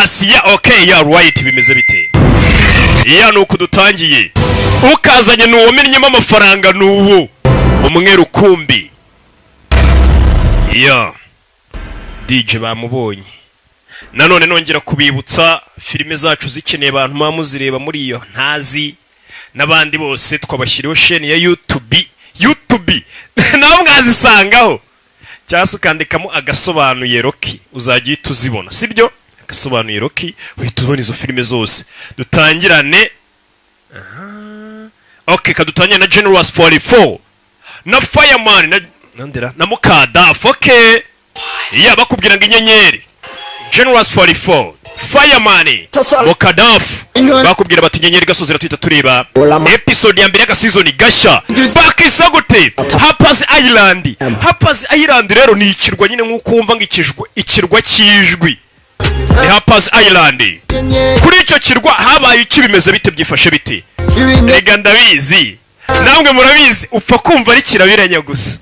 yes ya okay ya right bimeze bite iya nuko dutangiye ukazanye nuwo mennyemo amafaranga nuwo umwe rukumbi ya DJ bamubonye nanone nongera kubibutsa filime zacu zikeneye abantu mamuzireba muri iyo ntazi nabandi bose twabashyiriho chaîne ya YouTube naho mwazisangaho cyase ukandikamo agasobanuye Rocky uzajya tuzibona sibyo agasobanuye Rocky uhita ubona izo filime zose dutangirane okay kadutanye na Generous 44 na Fireman na Mukadaff okay iya bakubwira ngo inyenyeri Generous 44 Fireman Mukadaff bakubwira bati inyenyeri gasozera twita tureba episode ya mbere ya season gasha bakisa gute Happers Island rero ni ikirwa nyine nkukumva ngikirwa kijwi ni Happers Island kuri icyo kirwa habaye iki bimeze bite byifashe bite rega ndabizi namwe murabizi upfa kumva ari kirabiranya gusa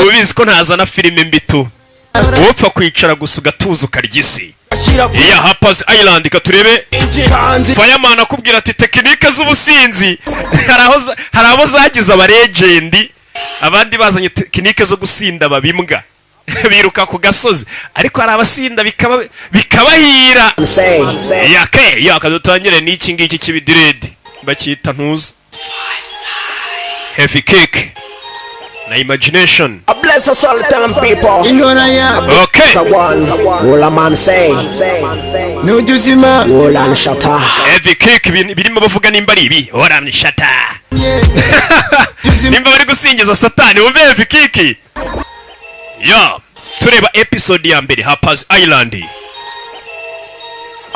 ubizi ko ntazana filime mbito upfa kwicara gusa ugatuza ukaryisi iya Happers Island katurebe Fireman akubwira ati tekinike z'ubusinzi hari abo zagize aba legend abandi bazanye tekinike zo gusinda babimbwa biruka ku gasozi ariko hari abasinda bikabahira ya kadutangire n'iki ngiki kibidirede bakita ntuza Heavy Kick na Imagination. I bless us all the time, people. Okay. All a man say. No juzima. All an shata. Heavy Kick birimo bavuga nimba ari ibi. All an shata. Nimba bari gusingiza Satani umve Heavy Kick. Yeah. Tureba episode ya mbere Happers Island.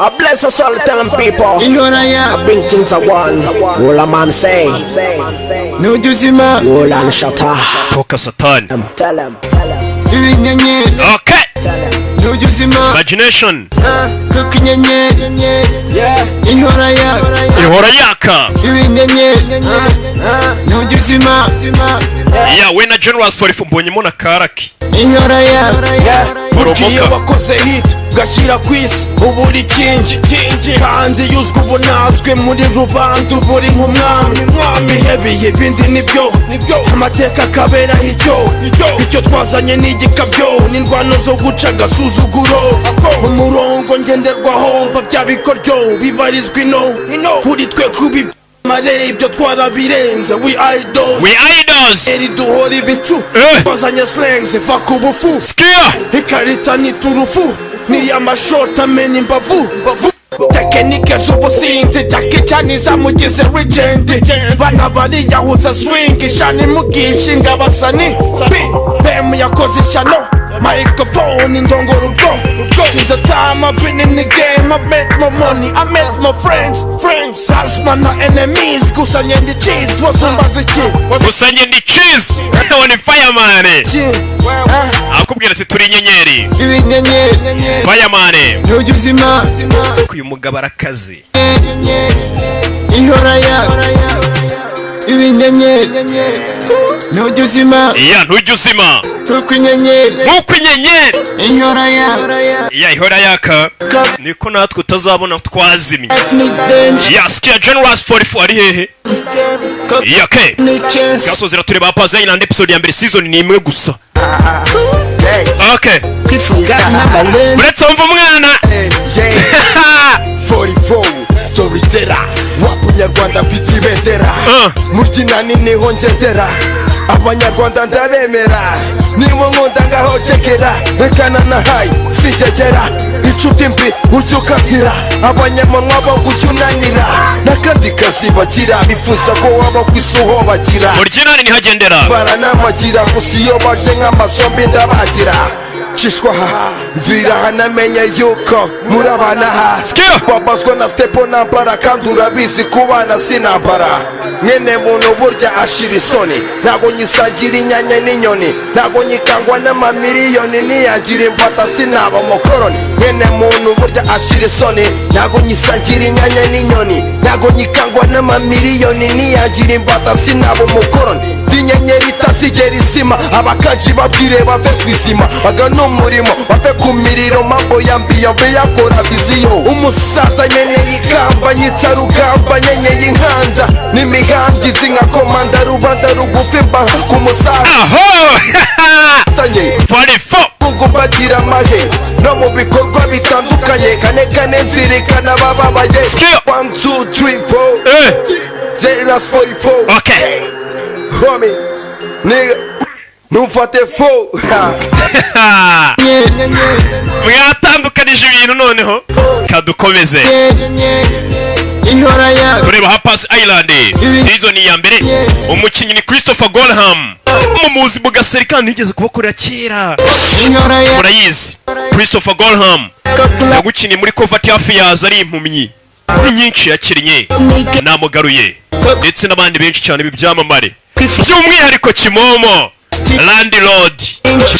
I bless us all the time, people. I bring things I want. All a man say. No juzima. All an shata. Toka Satani. Tell him. Okay. No juzima. Imagination. Yeah. Ihora yaka. No juzima. Yeah, we na Generous 44 mbonyemo na Karaki. Mukiye wakoze hit gashira kwisi uburi kingi kandi yuzwe ubunazwe muri rubanda uburi nk'umwami hebiye ibindi nibyo amateka kabera icyo twazanye n'igikabyo n'indwano zo guca gasuzuguro umurongo ngenderwaho mva bya bikoryo bibarizwa ino kuri twe kubi mare ibyo twarabirenze we idols eri duhora ibicu bazanye slangs va ku bufu ikarita ni turufu ni amashota meni imbavu tekinike z'ubusinzi Jackie zamugize legend bana bariyahuza swing ishani mugishinga basani bem yakoze ishyano microphone indongoro ubwo since the time I've been in the game I've met my money I met my friends Salesman na enemies kusanye ndi cheese wasumbaze ki kusanye ndi cheese ni Fireman akubwira ati turi inyenyeri Fireman ntujuzima uyu mugabo arakaze ihora ya ibinyenyeri ntujuzima iya ntujuzima kuko inyenyeri ihora yaka niko natwe utazabona twazimye yasikia Generous 44 ari hehe yake gasozera tureba Happers Island episode ya mbere season ni imwe gusa okay Let's umva umwana 44 storyteller wapunyarwanda mfite ibendera muryinani niho ngendera abanyarwanda ndabemera niwo nkunda ngaho cekera rekana na hayi sinjegera inshuti mbi ucyukatira abanyamanwa bo gucyunanira nakandi kazi bagira bifuza ko waba kwisuho bagira muryinani ni hagendera baranamagira gusa iyo baje nk'amasombi ndabagira Chishwa mvira hanamenye yuko murabana hasi babazwa na stepo nambara kandi urabizi kubana sinambara nyene muntu burya ashira isoni ntago nyisagira inyanya n'inyoni ntago nyikangwa n'amamiliyoni niyagira imbata sinaba mukoroni nyene muntu burya ashira isoni ntago nyisagira inyanya n'inyoni ntago nyikangwa n'amamiliyoni niyagira imbata sinaba mukoroni dinyenyeri itazigera izima abakaji babwire bave kwizima bagana umurimo bave ku miriro mambo amagambo yambi yabe yakora viziyo umusaza nyenyeye ikamba nyitsa rugamba nyenyeye inkanda n'imihanda izi nka komanda rubanda rugufi mba ku musaza tanye 44 ubwo bagira amahe no mu bikorwa bitandukanye kane nzirikana bababaye 1 2 3 4 J-Ras 44 okay homie nigga nufate fo mwatandukanije ibintu noneho kadukomeze kureba Harper's Island season ya mbere umukinnyi ni Christopher Gorham umuzi mu gaserikani nigeze kubakorera kera murayizi Christopher Gorham yagukiniye muri Covert Affairs ari impumyi nyinshi yakinnye namugaruye ndetse n'abandi benshi cyane bibyamamare by'umwihariko Kimomo Landlord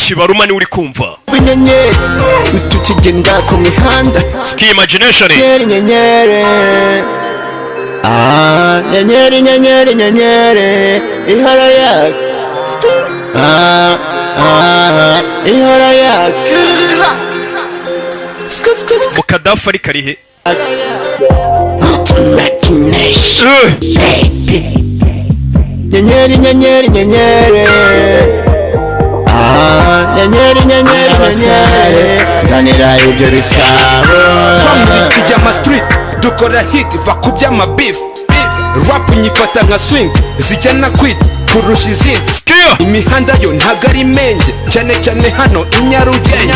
Shibaruma ni uri kumva tukigenda ku mihanda Ski Imagination nyenyeri nyenyeri ihora yak ihora yak Mukadafu ari karihe nyenyeri zanira ibyo bisabo Kijama street dukora hit va ku by'amabeef rap nyifata nka swing zijyana kwit kurusha izindi imihanda yo ntago ari menge cyane cyane hano inyarugenge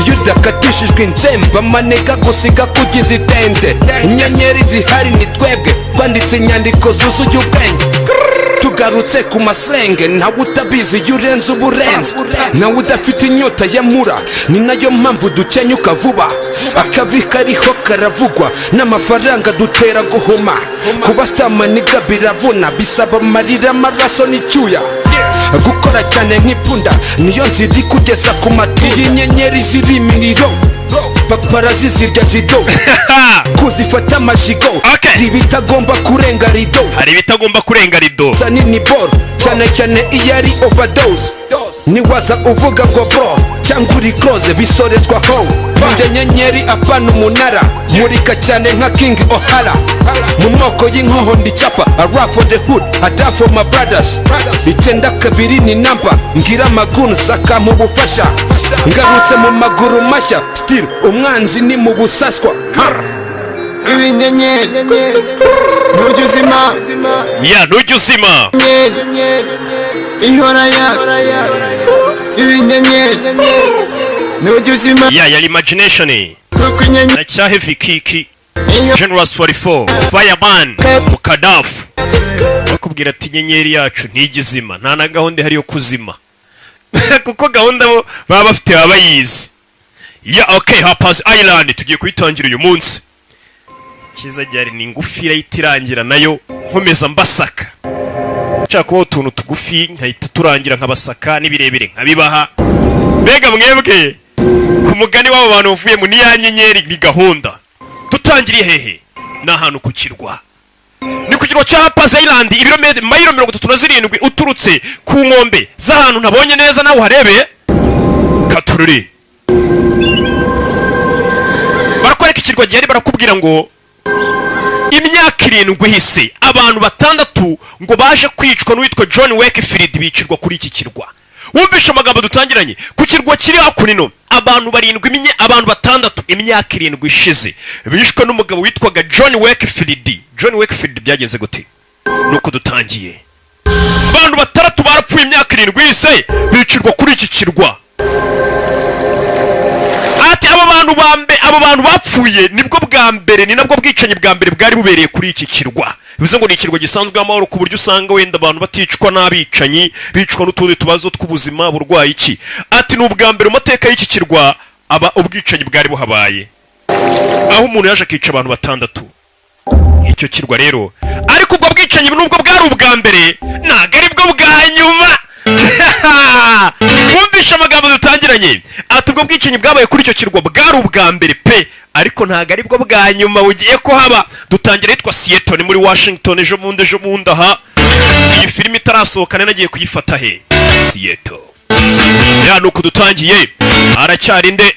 iyo udakatishijwe inzemba manega gusiga kugize itende inyenyeri zihari ni twebwe twanditse inyandiko zuzuye ubwenge tugarutse ku maslenge nawe utabizi iyo urenze uburenze nawe udafite inyota ya mura ni nayo mpamvu dukenyuka vuba akabi kariho karavugwa n'amafaranga dutera guhuma kuba stamaniga biravuna bisaba amarira amaraso n'icyuya gukora cyane nk'ipunda niyo nzira kugeza ku matwi y'inyenyeri ziri imiriro paparazi zirya zido kuzifata amajigo ibitagomba kurenga rido hari ibitagomba kurenga rido sanini ball cyane cyane iyo ari overdose niwaza uvuga ngo bro cyangwa uri close bisorezwa ho nde nyenyeri apana umunara murika cyane nka King O'Hara mu moko y'inkoho ndicapa a rap for the hood a die for my brothers icyenda kabiri ni namba ngira amagunu saka mu bufasha ngarutse mu maguru mashya still umwanzi ni mu busaswa ibinyenyeri nujuzima ya nujuzima ihora yak ibinyenyeri nujuzima ya Imagination na Cyaheavy Kiki Generous 44 Fireman Mukadafu bakubwira ati nyenyeri yacu ntigizima nta na gahunda hari yo kuzima kuko gahunda baba bafite baba yizi ya okay Harper's Island tugiye kuyitangira uyu munsi kiza ryari ni ngufira yitirangira nayo nkomeza mbasaka nshaka kuba utuntu tugufi nkahita turangira nkabasaka n'ibirebire nkabibaha mbega mwebwe ku mugani w'abo bantu bavuye mu niya nyenyeri ni gahunda tutangiriye hehe ni ahantu ku kirwa ni ku kirwa cya Harper's Island ibirometero mayiro 37 uturutse ku nkombe z'ahantu ntabonye neza nawe uharebe katururi barakwereka ikirwa gihari barakubwira ngo imyaka 7 ihise abantu 6 ngo baje kwicwa n'uwitwa John Wakefield bicirwa kuri iki kirwa wumvisha amagambo dutangiranye ku kirwa kiri hakunino abantu 7 abantu 6 imyaka 7 ishize bishwe n'umugabo witwaga John Wakefield. John Wakefield byagenze gute nuko dutangiye abantu 6 barapfuye imyaka 7 ihise bicirwa kuri iki kirwa ati abo bantu bapfuye nibwo bwa mbere ni nabwo bwicanyi bwa mbere bwari bubereye kuri iki kirwa bivuze ngo ni ikirwa gisanzwe amahoro ku buryo usanga wenda abantu baticwa n'abicanyi bicwa n'utundi tubazo tw'ubuzima burwayi iki ati ni ubwa mbere mu mateka y'iki kirwa aba ubwicanyi bwari buhabaye aho umuntu yaje akica abantu 6 icyo kirwa rero ariko ubwo bwicanyi nubwo bwari ubwa mbere ntago ari bwo bwa nyuma wumvisha amagambo dutangiranye ati ubwo bwicanyi bwabaye kuri icyo kirwa bwari ubwa mbere pe ariko ntago ari bwo bwa nyuma bugiye ko haba dutangira yitwa Seattle muri Washington ejo bundi aha iyi filime itarasohoka nagiye kuyifata he Seattle ya nuko dutangiye aracyari nde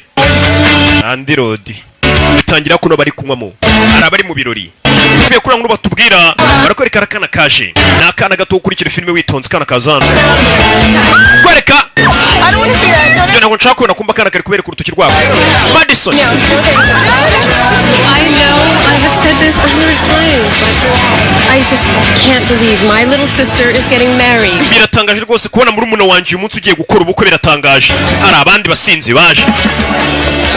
Randy Road bitangira kuno bari kunywamo ari abari mu birori tuvuye kuri ngo batubwira barakwereka akana kaje nakana gato ukurikira filime witonze kana kazana kwereka ntabwo nshaka kubona kumba kana kari kubera ku rutoki rwabo Madison. I know I have said this numerous times, but I just can't believe my little sister is getting married. Biratangaje rwose kubona muri umuntu wanje uyu munsi ugiye gukora ubukwe biratangaje hari abandi basinzi baje.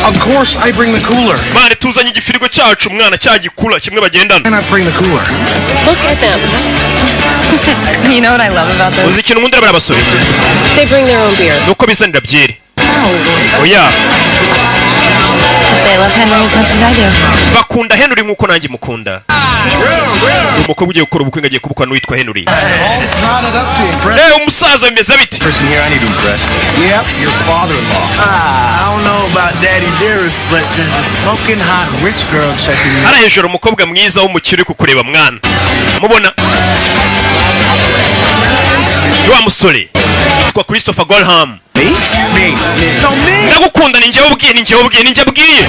Of course I bring the cooler. Mane tuzanye igifirigo cyacu umwana cyagikula kimwe bagendana. And I bring the cooler. Look at them. You know what I love about them? Uzikina umuntu arabara basore. They bring their own beer. Nuko bizanira byeri. Oh yeah. They love Henry as much as I do. Bakunda Henry nkuko nanjye mukunda. Umukobwa ugiye gukora ubukwe ngagiye kubukwa n'uwitwa Henry. Umusaza bimeze biti? Person here I need to impress. Yep, your father-in-law. I don't know about Daddy Dearest, but there's a smoking hot rich girl checking me. Ara hejuru umukobwa mwiza w'umukire kukureba mwana. Mubona? Wa musore. Twa Christopher Golham. Me? No, me. Ndagukunda ninjye wabwiye.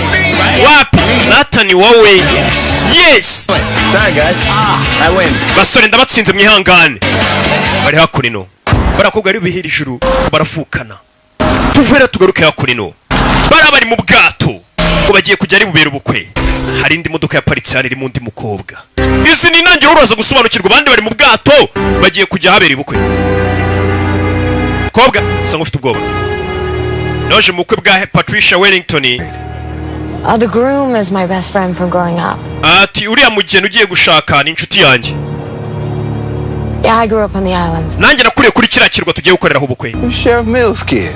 Wapi? Nathan wowe. Yes. Sorry guys. I win. Basore ndabatsinze mwihangane. Bari hakurino. Barakobwa ari bihira ijuru barafukana. Tuvera tugaruke hakurino. Bari mu bwato. Ko bagiye kujya ari bubera ubukwe. Hari indi modoka yaparitse hari mu ndi mukobwa. Izi ni nanjye uraza gusobanukirwa bandi bari mu bwato bagiye kujya habera ubukwe. Kobwa sanga ufite ubwoba. Noje mu bukwe bwa Patricia Wellington. The groom is my best friend from growing up. Ati uriya mugeni ugiye gushaka ni inshuti yanjye. Yeah, I grew up on the island. Nanjye nakuriye kuri kiriya kirwa tugiye gukoreraho ubukwe. You're Sheriff Mills' kid.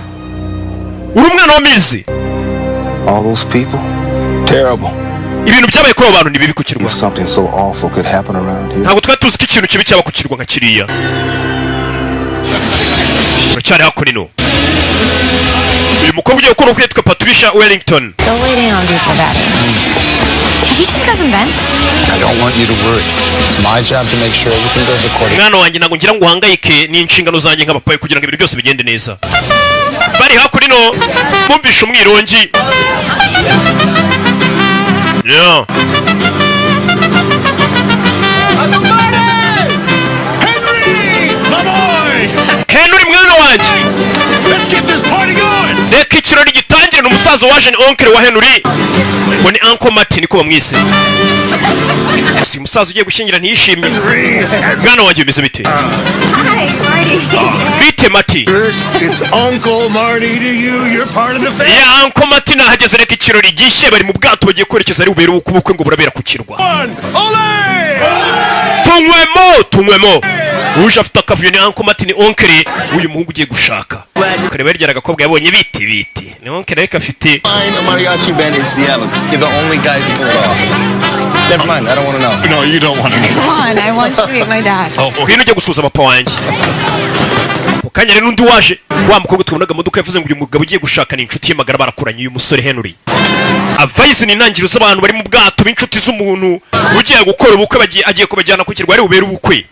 Uri umwana wa Mills. All those people? Terrible. Ibintu byabaye kuri abo bantu ni bibi ku kirwa. If something so awful could happen around here. Ntabwo twari tuzi ko ikintu kibi cyaba ku kirwa nka kiriya. Uracyari hakurino. Uyu mukobwa ugiye gukora ubukwe yitwa Patricia Wellington. Don't lay down on people that. Have you seen Cousin Ben? I don't want you to worry. It's my job to make sure everything goes according. Mwana wanjye ntabwo ngira ngo uhangayike ni inshingano zanjye nk'abapayi kugira ngo ibintu byose bigende neza. Bari hakurino bumvisha umwirongi. Yeah. Henry mwana wanjye. Let's get this party going. Reka ikirori gitangire n'umusaza waje ni oncle wa Henry. Ngo ni Uncle Martin ko bamwise. Si umusaza ugiye gushyingira ntiyishimye. Mwana wanjye bimeze bite? Hi, Marty. Bite Marty? It's Uncle Marty to you. You're part of the family. Ya Uncle Martin nahageze reka ikirori gishye bari mu bwato bagiye kwerekeza ari bubere ubukwe ngo burabera ku kirwa. Ole! Tunywemo. Uje afite akavuyo ni Uncle Martin oncle uyu muhungu ugiye gushaka. Kareba ryara gakobwa yabonye biti. Ni oncle reka afite. I'm a mariachi band in Seattle. You're the only guy who pulled off. Never mind, I don't want to know. No, you don't want to know. Come on, I want you to meet my dad. Hino ujya gusuza papa wanjye. Ukanya rero n'undi waje wa mukobwa tubonaga modoka yavuze ngo uyu mugabo ugiye gushaka ni inshuti ye magara barakuranye uyu musore Henry. Avayizi ni intangiriro z'abantu bari mu bwato b'inshuti z'umuntu ugiye gukora ubukwe agiye kubajyana ku kirwa ari bubera ubukwe.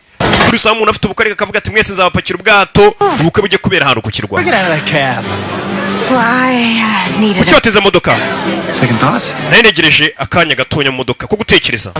Kuri saa umuntu afite ubukwe akavuga ati mwese nzabapakira ubwato ubukwe bujye kubera ahantu ku kirwa. Get out of that cab. Well, I needed Kuki wateze modoka? Second thoughts? Nari negereje akanya gatonya mu modoka ko gutekereza.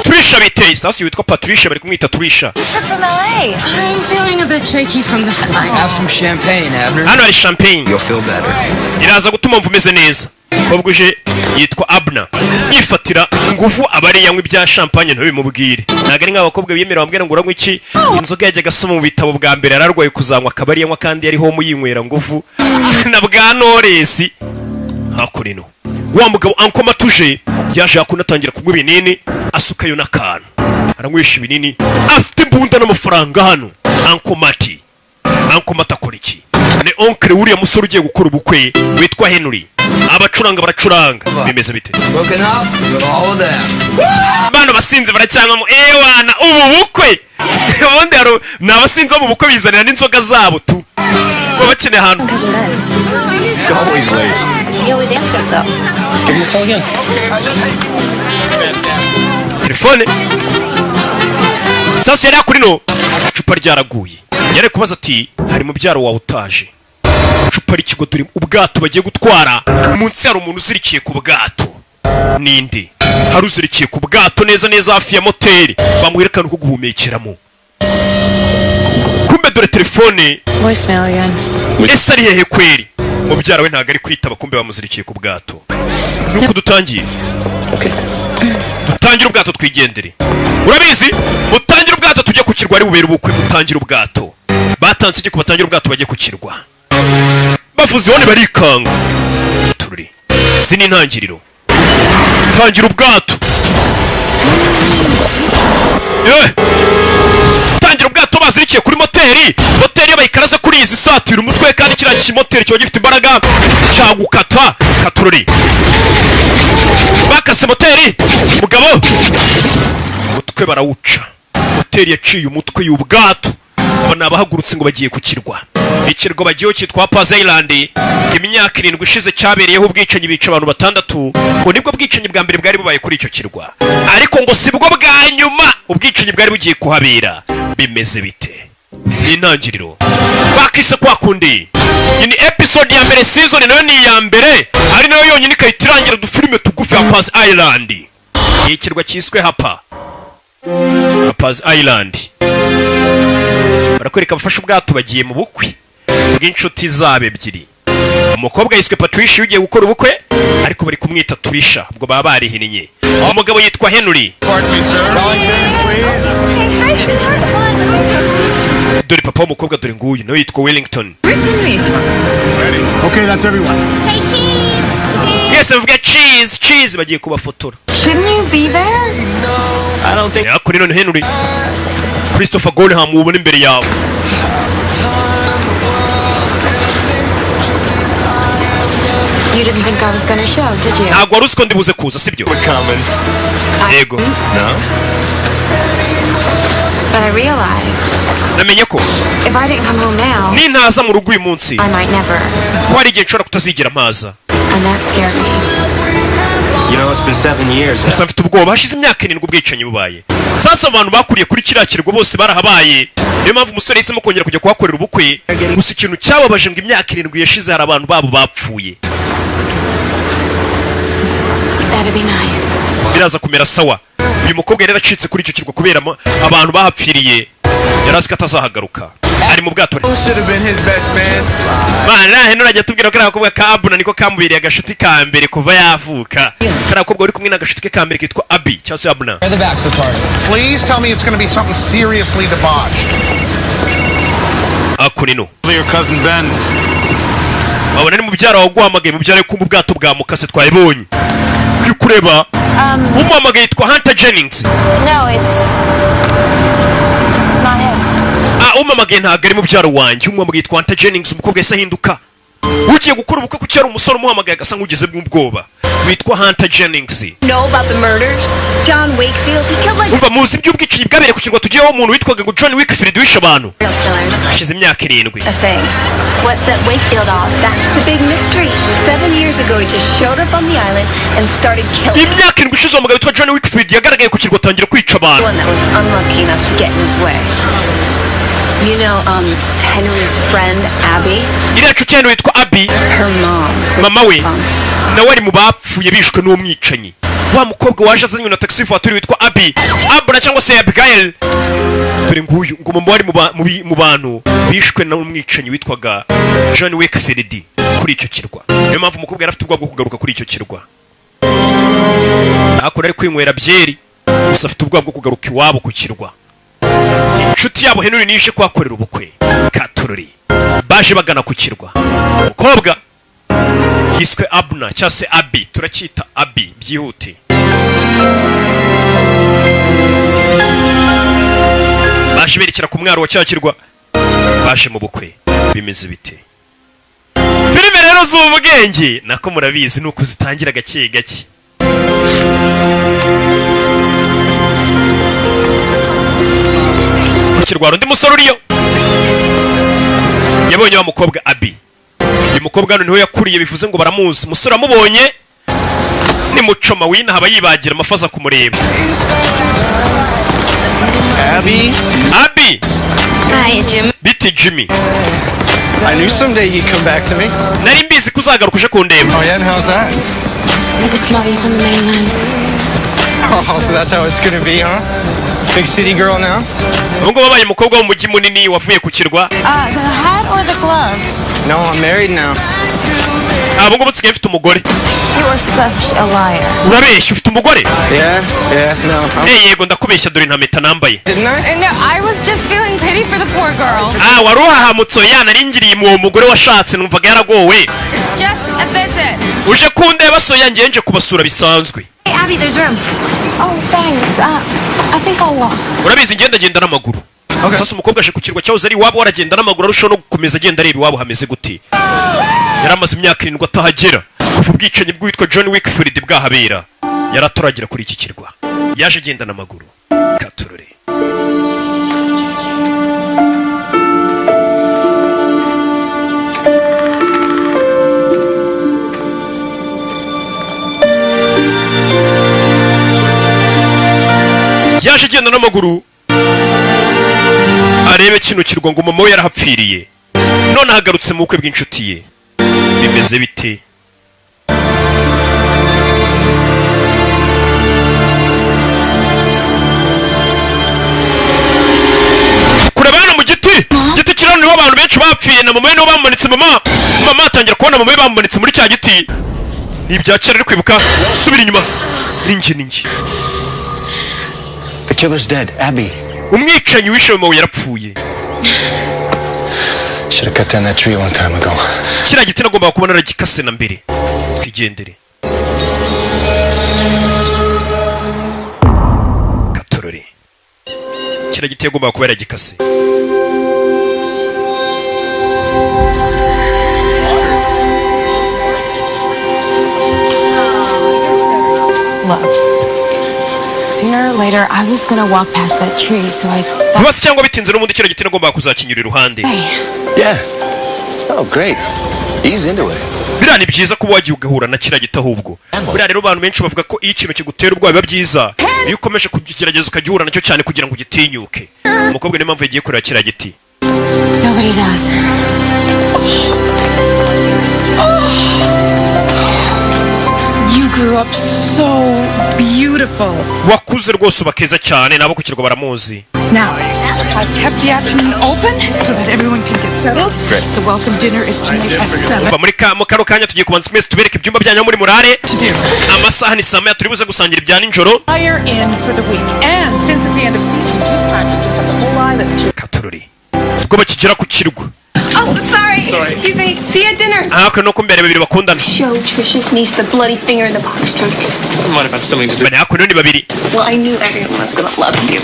Trisha biteye sasi witwa Patricia bari kumwita Trisha. from LA. I'm feeling a bit shaky from the flight. Have some champagne, Abner. Hano hari champagne. You'll feel better. Iraza gutuma mvu meze neza. Kobwa uje yitwa Abner. Yifatira nguvu abari yanywa ibya champagne nto bimubwire. Naga ari nk'abakobwa biyemera bambwira ngo uranywa iki? Inzoga yajyaga asoma mu bitabo bwa mbere ararwaye kuzanywa akabari yanywa kandi yari ho muyinywera nguvu. Na bwa Knowless hakurino. Wa mugabo Uncle Matuje yaje akunatangira kunywa ibinini asukayo n'akantu. Aranywisha ibinini afite imbunda n'amafaranga hano. Uncle Mati. Uncle Mata akora iki? Ni oncle uriya musore ugiye gukora ubukwe witwa Henry. Abacuranga baracuranga bimeze bite? Broken up with all of that. Bano basinze baracyangamo ewana ubu bukwe. Ubundi haro nabasinze mu bukwe bizanira n'inzoga zabo tu. Ko bakeneye ahantu. Cousin Ben. He's always late. He always answers though. Give me a call again. Telefone. Sasa yari akurino icupa ryaraguye. Yari kubaza ati hari mu byaro wawe utaje. icupa rikigo dore ubwato bagiye gutwara munsi hari umuntu uzirikiye ku bwato ninde hari uzirikiye ku bwato neza neza hafi ya moteri bamwerekana uko guhumekeramo kumbe dore telefone Voicemail again. ese ari hehe kweri mubyara we ntago ari kwitaba kumbe bamuzirikiye ku bwato nuko dutangiye dutangira ubwato twigendere urabizi mutangira ubwato tujye ku kirwa ari bubera ubukwe mutangira ubwato batanze iki kubatangira ubwato bajye ku kirwa bavuze hone barikanga tururi sini ntangiriro tangira ubwato tangira ubwato bazirikiye kuri moteri moteri bayikaraza kuri izi satira umutwe kandi kiriya kimoteri kiba gifite imbaraga cyagukata katururi bakase moteri mugabo umutwe barawuca moteri yaciye umutwe y'ubwato aba nabahagurutse ngo bagiye ku kirwa ikirwa bagiye cyitwa Paz Island imyaka 7 ishize cyabereyeho ubwicanyi bica abantu 6 ngo nibwo bwicanyi bwa mbere bwari bubaye kuri icyo kirwa ariko ngo sibwo bwa nyuma ubwicanyi bwari bugiye kuhabera bimeze bite intangiriro bakise kwa kundi ni episode ya mbere season nayo ni ya mbere ari nayo yonyine ikayitirangira udufilime tugufi ya Paz Island ikirwa cyiswe hapa Paz Island barakwereka abafasha ubwato bagiye mu bukwe bw'inshuti zabo ebyiri umukobwa yiswe Patricia ugiye gukora ubukwe ariko bari kumwita Trisha ubwo baba barihinnye umugabo yitwa Henry dore papa w'umukobwa dore nguyu nawe yitwa Wellington Okay, that's everyone. Say cheese. yes mvuga cheese bagiye kubafotora Shouldn't you be there? I don't think yakuri none Henry Christopher Golham ubona imbere yawe You didn't think I was gonna show, did you? ntabwo wari uziko ndibuze kuza sibyo yego But I realized namenye ko if I didn't come home now, nintaza mu rugo uyu munsi I might never. ko hari igihe nshobora kutazigera mpaza And that scared me. You know, it's been 7 years. gusa mfite ubwoba hashize imyaka 7 ubwicanyi bubaye sasa abantu bakuriye kuri kiriya kirwa bose barahabaye niyo mpamvu umusore yahisemo kongera kujya kuhakorera ubukwe gusa ikintu cyababaje ngo imyaka 7 yashize hari abantu babo bapfuye That'd be nice. biraza kumera sawa uyu mukobwa yari yaracitse kuri icyo kirwa kubera abantu bahapfiriye yari azi ko atazahagaruka ari mu bwato Should have been his best man. mana heno najya tubwira ko ari akobwa ka Abuna niko kamubereye agashuti ka mbere kuva yavuka kari akobwa uri kumwe n'agashuti ke ka mbere kitwa Abi cyangwa se Abuna Where the bachelor party? Please tell me it's going to be something seriously debauched. akunino Your cousin Ben. wabona ni mubyara waguhamagaye mubyara ko mu bwato bwa mukase twayibonye uri kureba umuhamagaye yitwa Hunter Jennings No, it's not him. umuhamagaye ntabwo ari mubyara wanjye umuhamagaye yitwa Hunter Jennings umukobwa yahise ahinduka ugiye gukora ubukwe ku cyaro umusore umuhamagaye agasa nk'ugeze bw'ubwoba witwa Hunter Jennings Know about the murders? John Wakefield, he killed like umva muzi iby'ubwicanyi bwabereye ku kirwa tugiyeho umuntu witwaga ngo John Wakefield wishe abantu serial killers. hashize imyaka 7 A thing. What's that Wakefield off? That's the big mystery. 7 years ago, he just showed up on the island and started killing. imyaka 7 ishize umugabo witwa John Wakefield yagaragaye ku kirwa atangira kwica The abantu one that was unlucky enough to get in his way. You know, Henry's friend, Abby, iriya nshuti yanyu witwa Abi her mom. mama we nawe ari mu bapfuye bishwe n'uwo mwicanyi wa mukobwa waje azanywe na taxi voiture witwa Abi Abuna cyangwa se Abigail dore nguyu ngo mama wari mu bantu bishwe n'umwicanyi witwaga John Wakefield kuri icyo kirwa niyo mpamvu umukobwa yari afite ubwoba bwo kugaruka kuri icyo kirwa akora ari kwinywera byeri gusa afite ubwoba bwo kugaruka iwabo ku kirwa inshuti yabo Henry nishe kuhakorera ubukwe katururi baje bagana ku kirwa umukobwa yiswe Abuna cyangwa se Abi turacyita Abi byihute baje berekera ku mwaro wa cyakirwa baje mu bukwe bimeze bite filime rero z'ubwenge nako murabizi nuko zitangira gake gake kirwara undi musore uriyo yabonye wa mukobwa Abi uyu mukobwa hano niho yakuriye bivuze ngo baramuzi umusore amubonye ni mucoma wina haba yibagira amafaza kumureba Abby? Abi Hi, Jim. biti Jimmy I knew someday you'd come back to me. nari mbizi kuzagaruka uje kundeba. Oh yeah, and how's that? It's Molly from the mainland. Oh, so that's how it's gonna be, huh? Big city girl now? Ubu ngubu wabaye umukobwa wo mu mujyi munini wavuye ku kirwa. The hat or the gloves? No, I'm married now. Ubu ngubu nsigaye mfite umugore. You are such a liar. Urabeshya ufite umugore? Yeah, no. Yego ndakubeshya dore nta mpeta nambaye. Didn't I? No, I was just feeling pity for the poor girl. Wari uhahamutse naringiriye mu mugore washatse numvaga yaragowe. It's just a visit. Uje kundeba so yanjye nje kubasura bisanzwe. Hey, Abby, there's room. Oh, thanks. I think I'll walk. Urabizi ngenda n'amaguru. Sasa umukobwa aje ku kirwa cyahoze ari iwabo aragenda n'amaguru arushaho no gukomeza agenda areba iwabo hameze gute. Yaramaze imyaka 7 atahagera. Kuva ubwicanyi bw'uwitwa John Wickfield bwahabera yaraturagira kuri iki kirwa. Yaje agenda n'amaguru. Katurore. Yaje agenda n'amaguru arebe kino kirwa ngo mama we yarahapfiriye none ahagarutse mu bukwe bw'inshuti ye. Bimeze bite? Kurabana mu giti kirano niho abantu benshi bapfiye na mama we niho bamanitse. Mama atangira kubona mama we bamanitse muri cya giti. Ni ibyakera ari kwibuka subira inyuma. Ninjye The killer's dead, Abby. umwicanyi wishe mama we yarapfuye. Should have cut down that tree a long time ago. Kiriya giti nagombaga kubona aragikase na mbere. Twigendere. Katorore. Kiriya giti yagombaga kuba yaragikase. Look. Sooner or later, I was gonna walk past that tree, so I thought... Basi cyangwa bitinze n'ubundi kiriya giti nagombaga kuzakinyura iruhande. Yeah. Oh, great. He's into it. Biriya ni byiza kuba wagiye ugahura na kiriya giti ahubwo. Biriya rero abantu benshi bavuga ko iyo ikintu kigutera ubwoba biba byiza iyo ukomeje kugerageza ukagihura nacyo cyane kugira ngo ugitinyuke. Umukobwa niyo mpamvu yagiye kureba kiriya giti. Nobody does. You grew up so beautiful. Wakuze rwose uba keza cyane nabo ku kirwa baramuzi. Now, I've kept the afternoon open so that everyone can get settled. Great. The welcome dinner is tonight at 7. Muri kano kanya tugiye kubanza twese tubereke ibyumba byanyu muri murare. Amasaha ni saa 9 turi buze gusangira ibya nijoro. Fire in for the week. And since it's the end of season, you practically have the whole island to... Katururi. Ubwo bakigera ku kirwa. Oh, sorry. Excuse me. See you at dinner. Ako nuko mbere babiri bakundana. Show Trish's niece the bloody finger in the box truck. Might have had something to do. Bane ako ni babiri. Well, I knew everyone was gonna love you.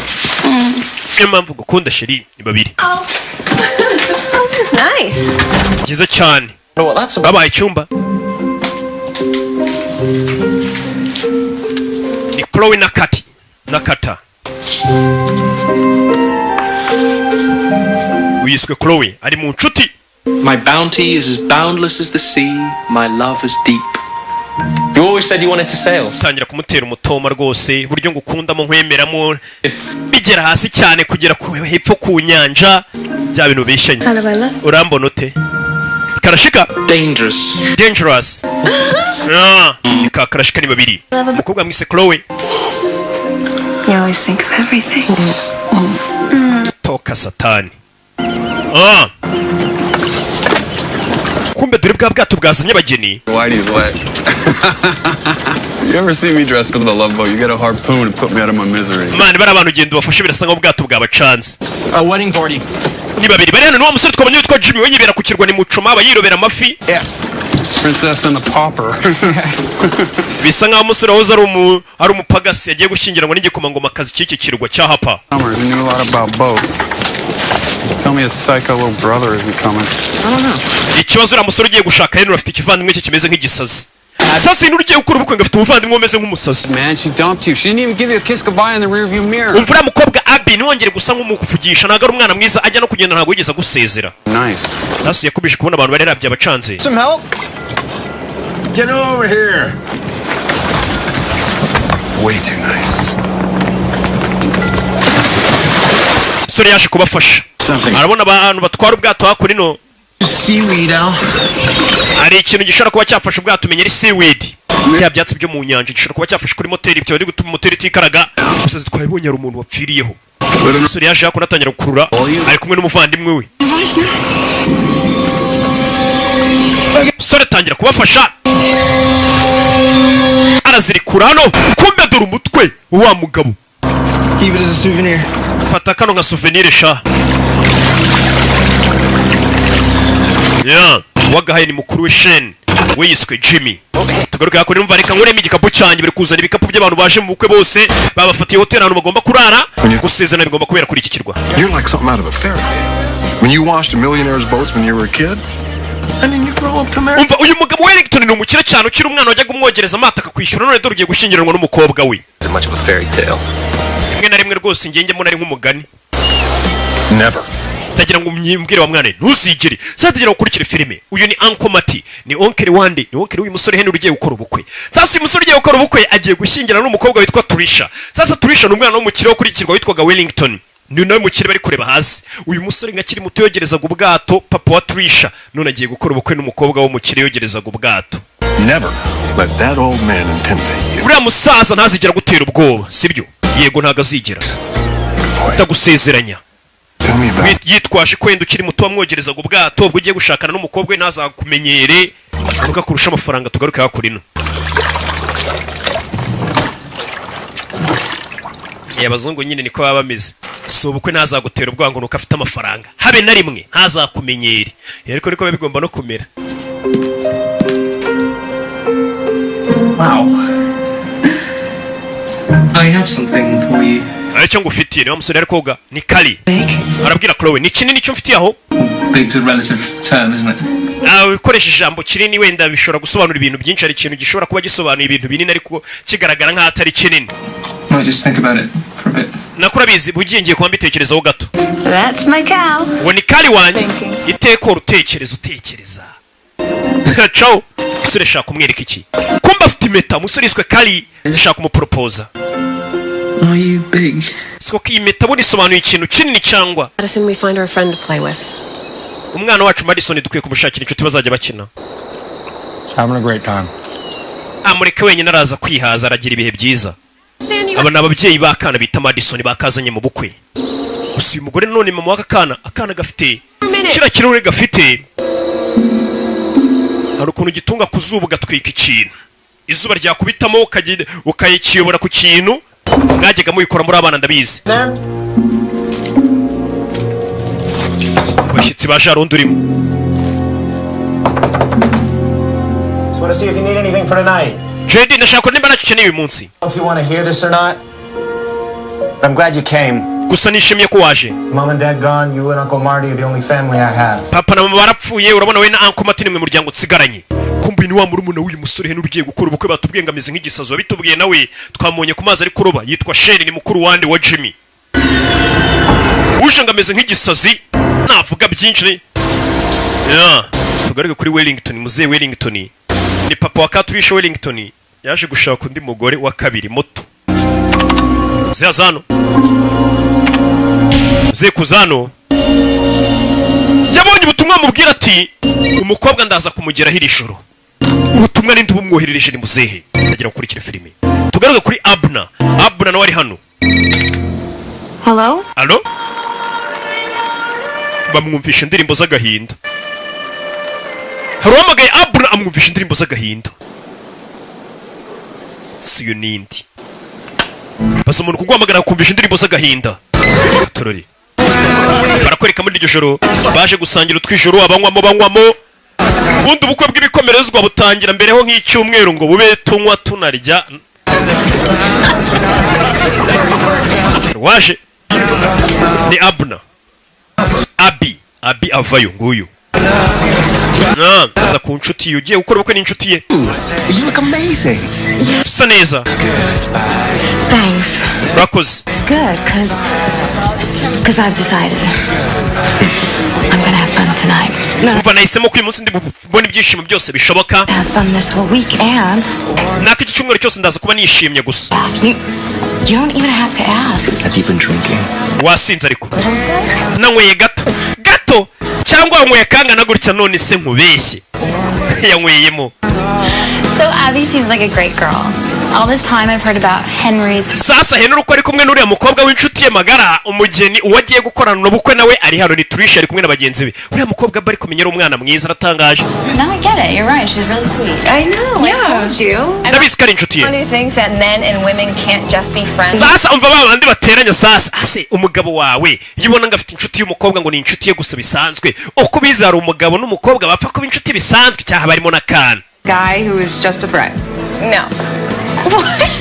Niyo mpamvu gukunda sheri ni babiri. Oh, that's nice. Byiza cyane. Know what that's about? Babaye icyumba. Ni Chloe na Kata. Uyiswe Chloe ari mu nshuti. My bounty is as boundless as the sea, my love is deep. You always said you wanted to sail. Tangira kumutera umutoma rwose buryo ngukundamo nkwemeramo bigera hasi cyane kugera ku hepfo ku nyanja bya bintu bishanye. Urambona ute? Karashika? Dangerous. Ni karashika ni babiri. Umukobwa mwise Chloe. You always think of everything. Toka satani. Kumbe dore bwa bwato bwazanye abageni. Whitey's wet. You ever see me dressed for the love boat? You get a harpoon and put me out of my misery. Man, bari abantu ugenda ubafashe birasa nkaho ubwato bwabacanze. A wedding party. Ni babiri bari hano n'uwo musore twabonye witwa Jimmy we yibera ku kirwa ni mucoma aba yirobera amafi. Yeah. Princess and the pauper. Bisa nkaho umusore wahoze ari umupagasi yagiye gushyingiranwa n'igikomangomakazi cy'iki kirwa cya Hapa. He knew a lot about boats. Tell me his psycho little brother isn't coming. I don't know. Ikibazo uriya musore ugiye gushaka rero afite ikivandimwe cye kimeze nk'igisazi. Sasa ino ugiye gukora ubukwe ngafite umuvandimwe umeze nk'umusazi. Man, she dumped you. She didn't even give you a kiss goodbye in the rearview mirror. Umvura mukobwa Abby niwongere gusa nk'umukuvugisha naga ari umwana mwiza ajya no kugenda ntago yigeze gusezera. Nice. Sasa yakubije kubona abantu bari rabye abacanze. Some help? Get over here. Way too nice. Sore yaje kubafasha. Arabona abantu batwara ubwato hakurino Seaweed, Al. Hari ikintu gishobora kuba cyafasha ubwato umenya ari seaweed. Bya byatsi byo mu nyanja gishobora kuba cyafasha kuri moteri byo ari gutuma moteri itikaraga. Gusa twabibonye ari umuntu wapfiriyeho. Umusore yaje akonatangira gukurura ari kumwe n'umuvandimwe we. Sore tangira kubafasha. Arazirikura hano kumbe dore umutwe wa mugabo. Keep it as a souvenir. Fata kano nka souvenir sha. Yeah, wagahaye ni mukuru we Shane. We yiswe Jimmy. Tugaruka yakora numva reka nkuremo igikapu cyanjye biri kuzana ibikapu by'abantu baje mu bukwe bose babafatiye hotel ahantu bagomba kurara gusezerana bigomba kubera kuri iki kirwa. You're like something out of a fairy tale. When you washed a millionaire's boats when you were a kid, and then you grow up to marry. Umva uyu mugabo Wellington ni umukire cyane ukiri umwana wajyaga umwogereza amata akakwishyura none dore ugiye gushyingiranwa n'umukobwa we. It's much of a fairy tale. Rimwe na rimwe rwose ngenge mbona ari nk'umugani. Never. Tagira ngo umyimbwire wa mwana ntuzigere sadagera ukurikire filime. Uyu ni Uncle Mati, ni onkel wande, ni onkel uyu musore Henry ugiye gukora ubukwe. Sasa uyu musore ugiye gukora ubukwe agiye gushyingirana n'umukobwa witwa Trisha. Sasa Trisha ni umwana w'umukire wo kurikirwa witwaga Wellington. Ni nawe mukire bari kureba hasi. Uyu musore ngakiri muto yogerezaga ubwato papa wa Trisha none agiye gukora ubukwe n'umukobwa wo mukire yogerezaga ubwato. Never let that old man intimidate you. Uriya musaza ntazigera gutera ubwoba, sibyo? Yego ntago azigera. Utagusezeranya. Yitwaje ko wenda ukiri muto wamwogerezaga ubwato ubwo ugiye gushakana n'umukobwa we ntazakumenyere uruka kurusha amafaranga tugaruke hakuri no. Abazungu nyine niko baba bameze. So ubukwe ntazagutera ubwoba ngo nuko afite amafaranga. Habe na rimwe ntazakumenyere. Ariko niko bigomba no kumera. Wow. I have something for you. Aricyo ngufitiye ni wa musore ari koga ni Kali. Arabwira Chloe ni kinini cyo mfitiye aho. Big's a relative term, isn't it? Ukoresha ijambo kinini wenda bishobora gusobanura ibintu byinshi ari ikintu gishobora kuba gisobanuye ibintu binini ariko kigaragara nka atari kinini. No, just think about it for a bit. Nakurabizi bugiye ngiye kuba mbitekerezaho gato. That's my cow. Wo ni Kali wanjye iteko utekereza. Ciao. Musore shaka kumwereka iki? Kumba afite impeta musore iswe Kali shaka kumupropose. Are you big? Siko ki impeta buri sobanuye ikintu kinini cyangwa. Madison, we find her a friend to play with. Umwana wacu Madison dukwiye kumushakira inshuti bazajya bakina. Having a great time. Amureke wenyine araza kwihaza aragira ibihe byiza. Aba ni ababyeyi bakana bita Madison bakazanye mu bukwe. Gusa uyu mugore none mama w'akana akana gafite kira kirore gafite hari ukuntu gitunga kuzuba gatwika ikintu. Izuba ryakubitamo ukayikiyobora ku kintu mwajyaga muyikora muri abana ndabizi. Bashyitsi baje arundi urimo. Just want to see if you need anything for tonight. JD ndashaka nimba nacyo ukeneye uyu munsi. If you want to hear this or not, I'm glad you came. Gusa nishimiye ko waje. Mom and Dad gone, you and Uncle Marty are the only family I have. Papa na mama barapfuye urabona we na Uncle Marty nimwe muryango tsigaranye. Kumbi ni wa murumuna w'uyu musore Henry ugiye gukora ubukwe batubwiye ngamize nk'igisazo babitubwiye nawe twamonye ku mazi ari kuroba yitwa Shane ni mukuru wande wa Jimmy. Uje ngameze nk'igisazi navuga byinshi. Yeah, tugaruke kuri Wellington muzee Wellington. Ni papa wa Trisha Wellington yaje gushaka undi mugore wa kabiri muto. Zazano. Kuzano. Yabonye ubutumwa mubwira ati umukobwa ndaza kumugeraho iri joro. Ubutumwa ninde bumwoherereje ni muzehe. Ndagira gukurikira filime. Tugaruke kuri Abna. Abna nawe ari hano. Hello? Allo? Bamwumvisha indirimbo z'agahinda. Haruhamagaye Abna amwumvisha indirimbo z'agahinda. Siyo nindi. Basa umuntu kugwamagara kumvisha indirimbo z'agahinda. Torori. Barakwereka muri iryo joro baje gusangira utwijoro abanywamo. Ubundi ubukwe bw'ibikomerezwa butangira mbereho nk'icyumweru ngo bube tunywa tunarya. Waje ni Abna. Abi avayo nguyu. Aza ku nshuti ye ugiye gukora ubukwe n'inshuti ye. You look amazing. Sa neza. Thanks. Rakoze. It's good, cause I've decided I'm gonna have fun tonight. Umva nahisemo ko uyu munsi ndi bubone ibyishimo byose bishoboka. Have fun this whole weekend. Nako iki cyumweru cyose ndaza kuba nishimye gusa. You don't even have to ask. Have you been drinking? Wasinze ariko. Nanyweye gato. cyangwa wanyweye kangana gutya none se nkubeshye yanyweyemo. So Abby seems like a great girl. All this time I've heard about Henry's. Sasa Henry uko ari kumwe n'uriya mukobwa w'inshuti ye magara, umugeni uwagiye gukorana n'ubukwe nawe ari hano, ni Trish ari kumwe n'abagenzi be. Uriya mukobwa bari kumenyera umwana mwiza aratangaje. No, I get it. You're right. She's really sweet. I know. Yeah. I told you. Ndabizi kari inshuti ye. Funny things that men and women can't just be friends. Sasa umva babandi bateranya sasa. Ase umugabo wawe yibona ngafite inshuti y'umukobwa ngo ni inshuti ye gusa bisanzwe. Uko bizara umugabo n'umukobwa bapfa kuba inshuti bisanzwe cyaha barimo nakana. Guy who is just a friend. No. What?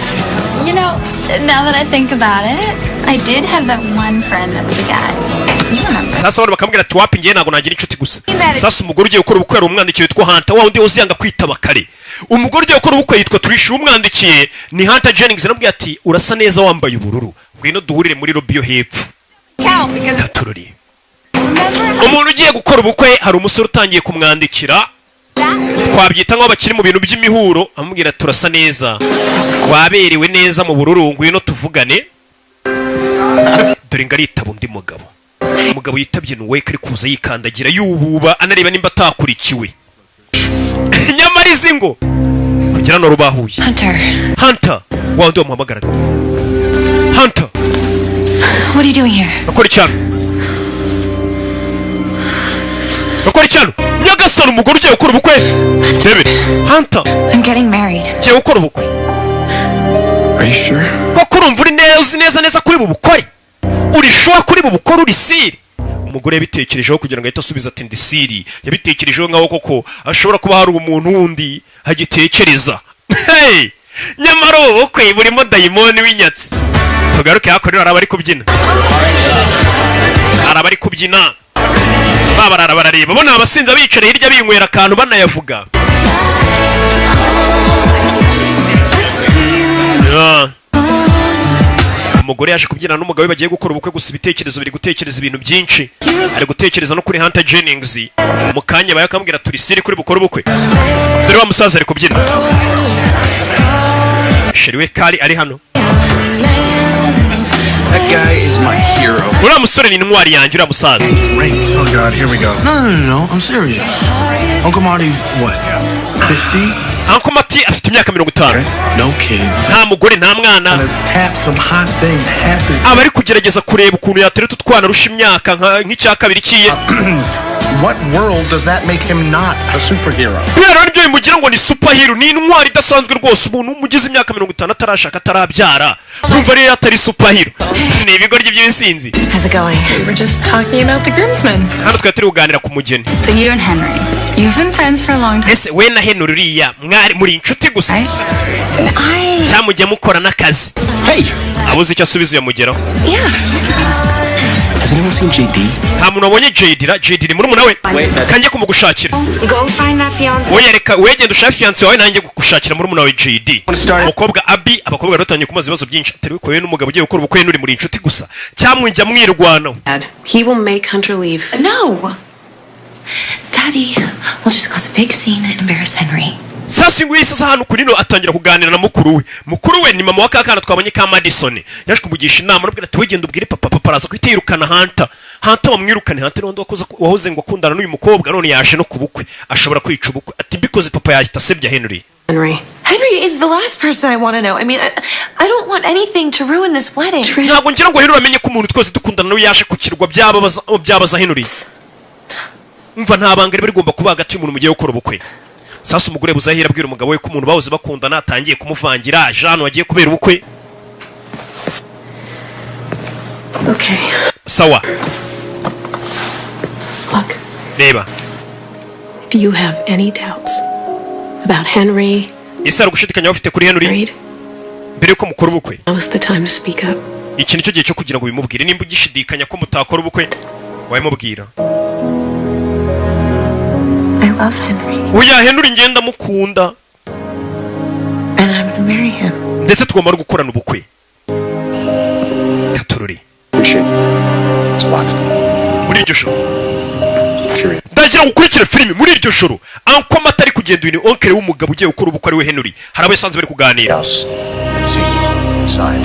You know, now that I think about it, I did have that one friend that was a guy. You remember? Sasa bano bakambwira tuwapi ngiye nago nagira inshuti gusa. Sasa umugore ugiye gukora ubukwe ari umwandikiye witwa Hunter, wa undi uziyanga kwitaba kare. Umugore ugiye gukora ubukwe yitwa Trish, umwandikiye ni Hunter Jennings, namubwiye ati urasa neza wambaye ubururu. Ngwino duhurire muri lobby yo hepfo. Gatururi. Umuntu ugiye gukora ubukwe hari umusore utangiye kumwandikira. Twabyita ngo bakiri mu bintu by'imihuro, amubwira turasa neza. Waberewe neza mu bururu, ngwino tuvugane. Dore ngaritaba undi mugabo. Umugabo yitabye nuwe kari kuza yikandagira yububa anareba nimba atakurikiwe. Nyamara izingo kugira no rubahuye. Hunter wa ndo muhamagaraga. Hunter, what are you doing here? Akora cyane. Akora cyane. Nyagasana umugore ugiye gukora ubukwe. Debe. Hunter, I'm getting married. Ugiye gukora ubukwe. Are you sure? Koko urumva uri neza kuri bu bukore. Uri sure kuri bu bukore uri siri. Umugore yabitekerejeho kugira ngo ahite asubiza ati ndi siri. Yabitekerejeho ngaho koko ashobora kuba hari umuntu wundi hagitekereza. Hey! Nyamara ubukwe burimo dayimoni w'inyatsi. Tugaruke hakorera arabari kubyina. Arabari kubyina. Babarara barareba bona abasinza bicare hirya binywera akantu banayavuga. Umugore yaje kubyina n'umugabo we bagiye gukora ubukwe gusa ibitekerezo biri gutekereza ibintu byinshi. Ari gutekereza no kuri Hunter Jennings. Mu kanya bayakamubwira turi siri kuri bukora ubukwe. Dore wa musaza ari kubyina. Sheriwe Kali ari hano. That guy is my hero. Uriya musore ni intwari yanjye uriya musaza. Oh God, here we go. No, I'm serious. Uncle Marty's what? 50? Uncle Marty afite imyaka 50. No kids. Nta mugore nta mwana. Tap some hot things. Half his. Abari kugerageza kureba ukuntu yateretse utwana rusha imyaka nk'icya kabiri kiye. What world does that make him not a superhero? Rero nibyo bimugira ngo ni superhero, ni intwari idasanzwe rwose. Umuntu umugize imyaka 50 atarashaka atarabyara urumva rero atari superhero. Ni ibigoryi by'insinzi. How's it going? We were just talking about the groomsmen. Hano twari turi kuganira ku mugeni. So you and Henry, you've been friends for a long time. Ese we na Henry uriya mwari muri inshuti gusa. Cyamujya mukora n'akazi. Hey, abuze icyo asubiza yamugeraho. Yeah. Has anyone seen JD? Nta muntu wabonye JD muri munawe. Kanjye kumugushakira. Go find that fiance. Oya reka wegenda ushaka fiance wawe nanjye gushakira muri munawe JD. Umukobwa Abi, abakobwa baratanye kumaza ibibazo byinshi. Atari ko n'umugabo ugiye gukora ubukwe n'uri muri inshuti gusa. Cyamwijya mwirwano. He will make Hunter leave. No. Daddy, we'll just cause a big scene and embarrass Henry. Sasa nguyi sasa hano kurino atangira kuganira na mukuru we ni mama wa kakana twabonye ka Madison yaje kumugisha inama arabwira ati wegenda ubwire papa araza kwiteyirukana Hunter wamwirukane. Hunter n'undi wahoze ngo akundana n'uyu mukobwa none yaje no kubukwe ashobora kwica ubukwe ati because papa yahita asebya Henry is the last person I want to know. I mean, I don't want anything to ruin this wedding. Ntabwo ngira ngo Henry amenye ko umuntu twese dukundana nawe yaje kukirwa byabaza Henry. Umva nta banga riba rigomba kuba hagati y'umuntu mugiye gukora ubukwe. Sasa umugore buzahira abwira umugabo we ko umuntu bahoze bakundana atangiye kumuvangira Jean wagiye kubera ubukwe. Okay. Sawa. Look. Reba. If you have any doubts about Henry, Isara gushidikanya bafite kuri Henry. Mbere yuko mukora ubukwe. Now is the time to speak up. Iki nicyo gihe cyo kugira ngo bimubwire nimba ugishidikanya ko mutakora ubukwe wayimubwira. I love Henry. Oya Henry ngenda mukunda. And I'm going to marry him. Ndetse tugomba no gukorana ubukwe. Gatururi. It's a lot. Muri iryo joro. Ndagira gukurikira filime muri iryo joro. Anko matari kugenda uyu ni oncle w'umugabo ugiye gukora ubukwe ari we Henry. Hari abasanzwe bari kuganira. Yes. See inside.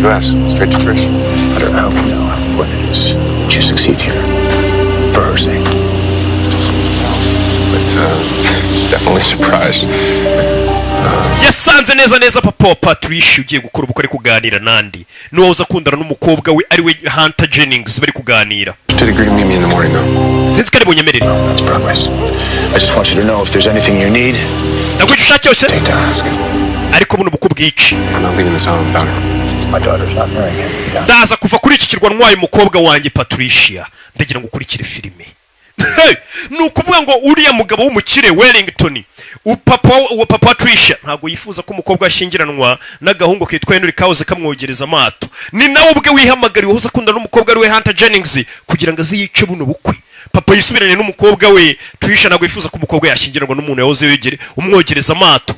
You ask straight to Trish. I hope you know what it is to succeed here. For her. Percy. But definitely surprised. Yasanze neza papa wa Patricia ugiye gukora ubukwe ari kuganira nandi n'uwaza akundana n'umukobwa we ari we Hunter Jennings bari kuganira. Did agree to meet me in the morning though. Sinzi kari bunyemerere. That's progress. I just want you to know if there's anything you need. Ndagwisha cyose. Take to ask. Ariko buno bukwe bwiki. I'm not leaving this island without her. My daughter's not marrying him. Ndaza kuva kuri iki kirwa ntwaye umukobwa wanjye Patricia. Ndagira ngo ukurikire filime. Nukuvuga ngo uriya mugabo w'umukire Wellington papa Patricia ntago yifuza ko umukobwa ashyingiranwa n'agahungu kitwa Henry Kauze kamwogereza amato. Ni nawe ubwe wihamagariwe hoza kunda n'umukobwa ari we Hunter Jennings kugira ngo aziyice buno bukwe. Papa yisubiranye n'umukobwa we Tricia ntago yifuza ko umukobwa yashyingiranwa n'umuntu yahoze yegere umwogereza amato.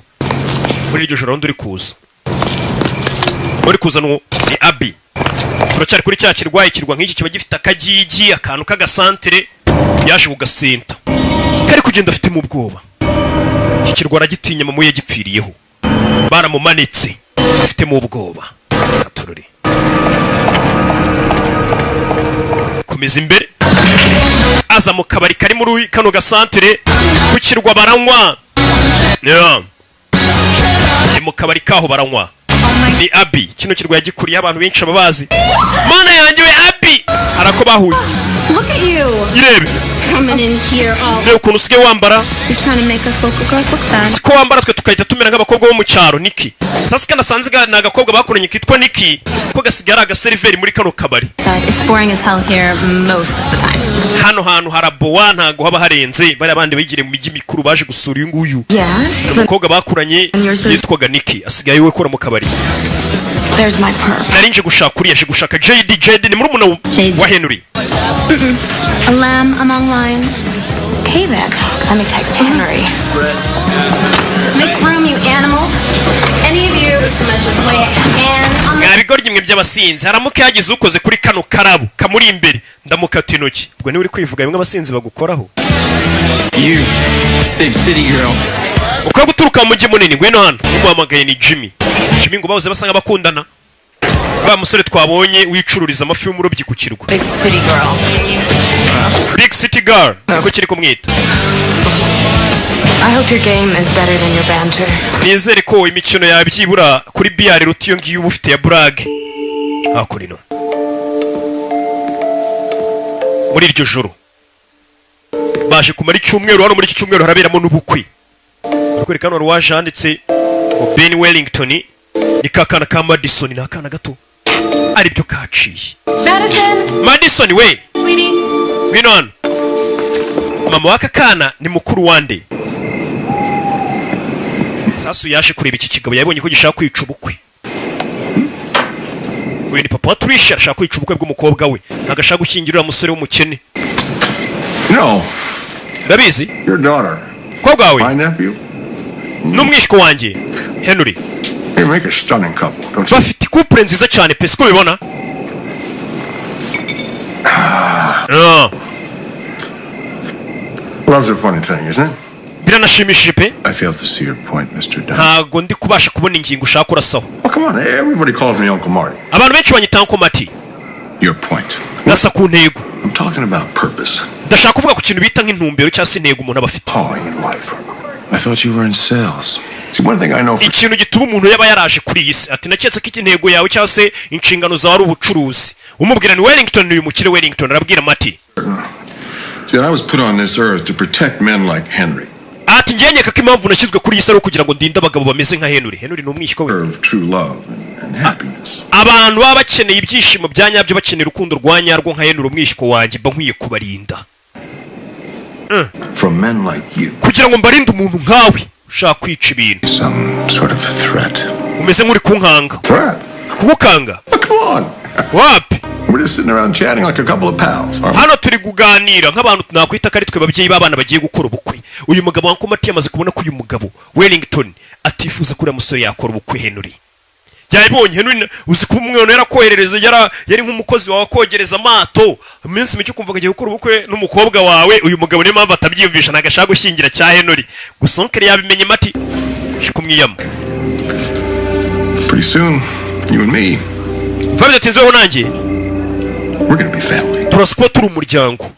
Muri iryo joro nduri kuza. Muri kuza ni Abi. Turacyari kuri cya kirwaye kirwa nk'iki kiba gifite akagigi akantu k'agasantere yaje kugasinta kari kugenda afite mu bwoba. Iki kirwa aragitinya mama yagipfiriyeho baramumanitse afite mu bwoba. Katururi komeza imbere aza mu kabari kari muri kano gasantere ku kirwa baranywa. Ni mu kabari kaho baranywa. Ni Abi kino kirwa yagikuriye abantu benshi ababazi. Mana yanjye we Abi arako bahuye. Look at you. Irebe. Coming in here all. Leo ukuntu usige wambara. You're trying to make us local girls look bad. Siko wambara twe tukahita tumera nk'abakobwa bo mu cyaro Niki. Sasa kana sanze na agakobwa bakoranye kitwa Niki ko gasigara agaseriveri muri kano kabari. It's boring as hell here most of the time. Hano hantu harabowa ntago haba harenze bari abandi bigire mu mijyi mikuru baje gusura uyu nguyu. Yes. Umukobwa bakuranye yitwaga Niki asigaye we kora mu kabari. There's my perf. Narinje gushaka uri yaje gushaka JD ni muri muna wa Henry. A lamb among lions. Okay then. Let me text Henry. Make room, you animals. Any of you so much as lay a hand on the... Ngabigoryi mwe by'abasinzi haramuke yagize ukoze kuri kano karabu kamuri imbere ndamukata intoki. Ubwo ni uri kwivuga bimwe abasinzi bagukoraho. You big city girl. Uko guturuka mu mujyi munini ngwino hano umuhamagaye ni Jimmy ngo bahoze basanga bakundana. Ba musore twabonye wicururiza amafi y'umurobyi ku kirwa. Big city girl. Big city girl ko kiri kumwita. I hope your game is better than your banter. Nizere ko imikino yawe byibura kuri BR rutiyo ngiyo ubufite ya brag. Akurino. Muri iryo joro baje kumara icyumweru hano muri iki cyumweru haraberamo n'ubukwe. Urikwereka hano waje handitse Ben Wellington ni kakana ka Madison ni akana gato ari byo kaciye. Madison we Sweetie. Binon mama waka kana ni mukuru wande. Sasu yaje kureba iki kigabo yabonye ko gishaka kwica ubukwe. Uyu ni papa Patricia ashaka kwica ubukwe bw'umukobwa we agashaka gushyingirira umusore w'umukene. No. Rabizi? Your daughter. Kobwa we. My nephew. N'umwishiko wanjye Henry. They make a stunning couple, don't you? Bafite couple nziza cyane pe siko bibona. Love's a funny thing, isn't it? Biranashimishije pe. I fail to see your point, Mr. Dunn. Ntago ndi kubasha kubona ingingo ushaka urasaho. Oh, come on, everybody calls me Uncle Marty. Abantu benshi banyita Uncle Marty. Your point. Nasa ku ntego. I'm talking about purpose. Ndashaka kuvuga ku kintu bita nk'intumbero cyangwa se intego umuntu aba afite. Calling in life. I thought you were in sales. See, one thing I know for... Ikintu gituma umuntu yaba yaraje kuri iyi si ati naketse ko intego yawe cyangwa se inshingano zawe ari ubucuruzi. Umubwira ni Wellington uyu mukire Wellington arabwira Marty. See, I was put on this earth to protect men like Henry. Ati ngenyeka ko impamvu nashyizwe kuri iyi si ari kugira ngo ndinde abagabo bameze nka Henry. Henry ni umwishywa we. True love and happiness. Abantu baba bakeneye ibyishimo bya nyabyo bakeneye urukundo rwa nyarwo nka Henry umwishywa wanjye mba nkwiye kubarinda. From men like you. Kugira ngo mbarinde umuntu nkawe ushaka kwica ibintu. Some sort of a threat. Umeze nk'uri kunkanga. Threat? Kugukanga? Oh, come on. Wapi? We're just sitting around chatting like a couple of pals. Hano turi kuganira nk'abantu tunakwita kari twe babyeyi b'abana bagiye gukora ubukwe. Uyu mugabo wa Nkomati yamaze kubona ko uyu mugabo Wellington atifuza kuri musore yakora ubukwe Henry. Yabonye Henry uzi ko umwe yarakoherereza yari nk'umukozi wawe kogereza amato. Iminsi mike ukumva agiye gukora ubukwe n'umukobwa wawe uyu mugabo niyo mpamvu atabyiyumvisha nagashaka gushyingira cya Henry. Gusa onkere yabimenye Mati. Shikumwiyama. Pretty soon you and me. Vabidatinzeho nanjye. We're going to be family. Turaskuba turi umuryango.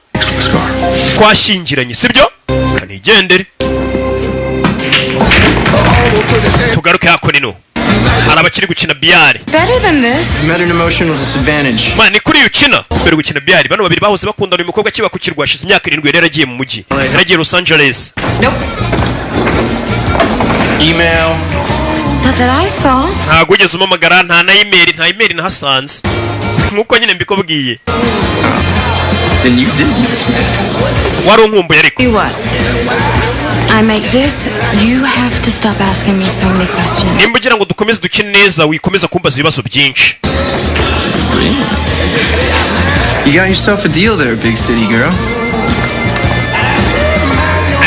twashyingiranye sibyo kanigendere tugaruke hakunino hari abakiri gukina biyari Better than this. Met an emotional disadvantage. man ni kuri ukina mbere gukina biyari bano babiri bahoze bakundana uyu mukobwa kiba ku kirwa ashize imyaka 7 yari yaragiye mu mujyi yaragiye Los Angeles Email. Not that I saw. ntago ugeze umamagara nta na email nta email nahasanze nkuko nyine mbikubwiye Then you did miss me. wari unkumbuye ariko You what? I make this. You have to stop asking me so many questions. nimba ugira ngo dukomeze dukine neza wikomeza kumbaza ibibazo byinshi You got yourself a deal there, big city girl.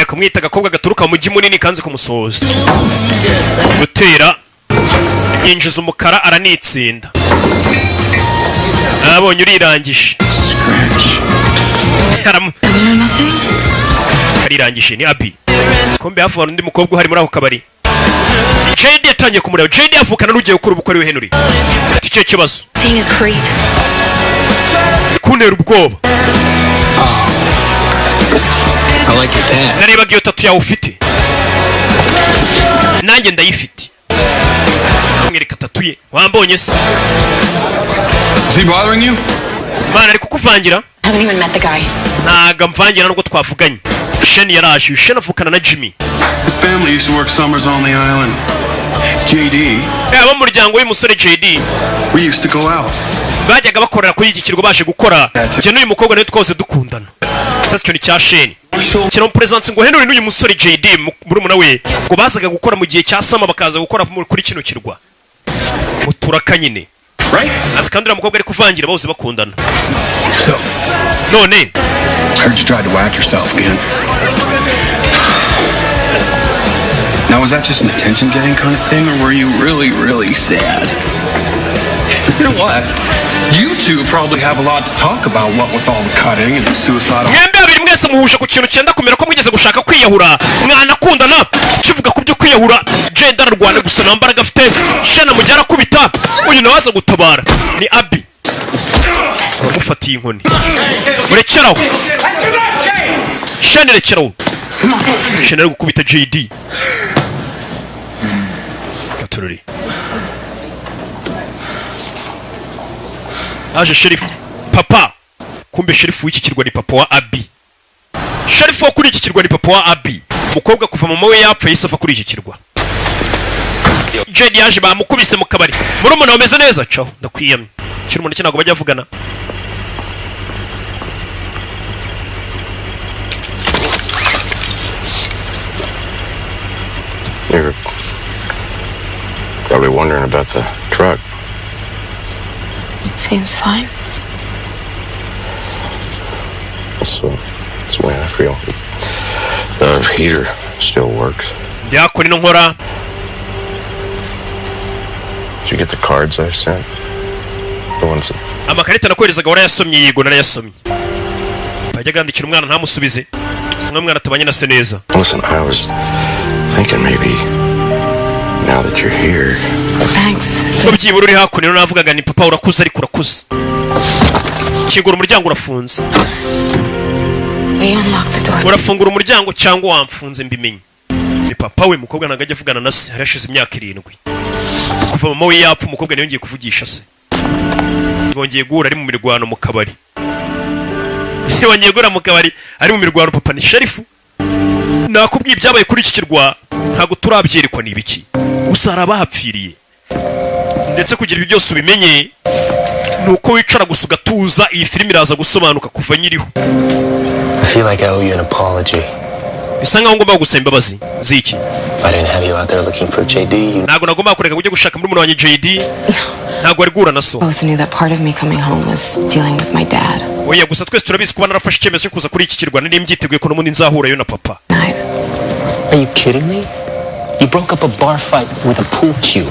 kumwita agakobwa gaturuka mu mujyi munini kanze kumusohoza gutera yinjiza umukara aranitsinda abonye urirangije arirangije ni Abi kombe hafi undi mukobwa uhari muri ako kabari JD yatangiye kumureba JD avukana n'ugiye gukora ubukwe ari we Henry ati cyo kibazo kunera ubwoba I like your tan. narebaga iyo tatu yawe ufite nanjye ndayifite amwereka tatu ye wambonye se Is he bothering you? mana ari kukuvangira Haven't even met the guy. ntago amvangira nubwo twavuganye Sheni yaraje Sheni avukana na Jimmy His family used to work summers on the island. JD. abo mu muryango w'umusore JD We used to go out. bajyaga bakorera kuri iki kirwa baje gukora njye n'uyu mukobwa nawe twose dukundana sasa cyo ni cya Sheni kino presence ngo Henry n'uyu musore JD murumuna we ngo bazaga gukora mu gihe cya sama bakaza gukora kuri kino kirwa muturaka nyine right ati kandi umukobwa ari kuvangira bose bakundana none Heard you tried to whack yourself again. Now, was that just an attention-getting kind of thing, or were you really, really sad? You know what? You two probably have a lot to talk about, what with all the cutting and suicidal... mwembe babiri mwese muhuje ku kintu cyenda kumera ko mwigeze gushaka kwiyahura mwanakundana kivuga ku byo kwiyahura Jenda ararwana gusa nta mbaraga afite Shana mujyara kubita uyu nawe aza gutabara ni Abi uramufatiye inkoni urekeraho Shana rekeraho Shana ari gukubita JD gatururi aje Sheriff papa kumbe Sheriff w'iki kirwa ni papa wa Abi Sheriff wo kuri iki kirwa ni papa wa Abi mukobwa kuva mama we yapfa yisafa kuri iki kirwa JD yaje bamukubise mu kabari muri umuntu wameze neza caho ndakwiyamye kiri umuntu kinago bajya avugana You're probably wondering about the truck. Seems fine. That's the way I feel. The heater still works. yakora ino nkora Did you get the cards I sent? The ones that... amakarita nakoherezaga warayasomye yego narayasomye bajya gandikira umwana ntamusubize singa umwana atabanye na se neza Listen, I was thinking maybe now that you're here. Thanks. ko byibura uri hakuno navugaga ni papa urakuze ariko urakuze kigura umuryango urafunze We unlocked the door. urafungura umuryango cyangwa wamfunze mbimenye ni papa we mukobwa nagajya avugana na se harashize imyaka 7 kuva mama we yapfa umukobwa niyo ngiye kuvugisha se ngongeye guhura ari mu mirwano mu kabari yongeye guhura mu kabari ari mu mirwano papa ni Sheriff nakubwiye ibyabaye kuri iki kirwa ntago turabyerekwa ni ibiki usara bahapfiriye ndetse kugira ibyo byose ubimenye nuko wicara gusa ugatuza iyi filime iraza gusobanuka kuva nyiriho I feel like I owe you an apology. bisa nkaho ngomba gusaba imbabazi ziki I didn't have you out there looking for JD. ntago nagomba kureka kujya gushaka muri wanjye JD ntago ari guhura na so Both knew that part of me coming home was dealing with my dad. oya gusa twese turabizi kuba narafashe icyemezo cyo kuza kuri iki kirwa nari mbyiteguye ko n'ubundi nzahurayo na papa Are you kidding me? You broke up a bar fight with a pool cue.